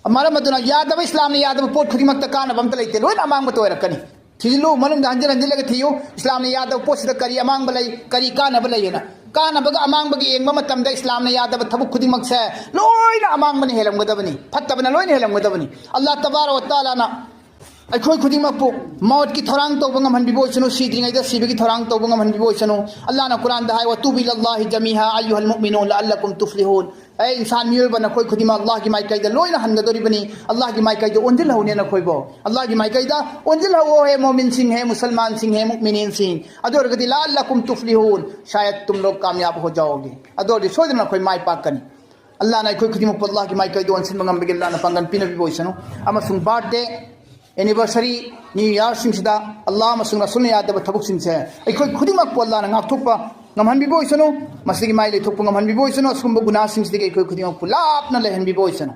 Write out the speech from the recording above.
मरम अदुना यादव इस्लाम ने यादव पोट खुदिमक कानब अमत लेते लोइन अमांग तोरकनी थिजिलु मनुंग हंजन हंजन लगे थियो इस्लाम ने यादव पोट सिदा करी अमांग लई करी कानब लईना कानब अमांग बगी एंग मतमदा इस्लाम ने यादव थबुक खुदिमक से लोइन अमांग बने हेलमगदबनी फत्तबना लोइन हेलमगदबनी अल्लाह तबारक व तआला ना अखोई खुदिमकपु मौत की थोरांग तौबंग हनबिबोइसनु सीद्रिंगैदा सीबगी थोरांग तौबंग हनबिबोइसनु अल्लाह ना कुरान दा हाय व तुबिलल्लाहि जमीहा अय्युहल मुमिनून लअल्लकुम तुफ्लिहून ए इंसान मियोबन अखोई खुदिमा अल्लाह की माइकैदा लोइना हनगदोरिबनी अल्लाह की माइकैदा ओंजिल हौने ना खोइबो अल्लाह की माइकैदा ओंजिल हौ है मोमिन सिंह है मुसलमान सिंह है मुमिनीन सिंह अदोरगदि लअल्लकुम तुफ्लिहून शायद तुम लोग कामयाब हो जाओगे अदोरदि सोदना खोइ माइ पाकनी अल्लाह ना खोइ खुदिमा अल्लाह की माइकैदा ओंसिन मंगम बिगिल ना पंगन पिनबिबोइसनु अमसुंग बर्थडे एनिवर्सरी न्यू ईयर सिंगसिदा अल्लाह मसुंग रसूल यादव थबुक सिंगसे अखोई खुदिमक अल्लाह ना ngaktokpa ngamhanbibo isanu masigi mai le thokpa ngamhanbibo isanu asumba guna singsidi अखोई खुदिमक लापना लेहनबिबो इसनु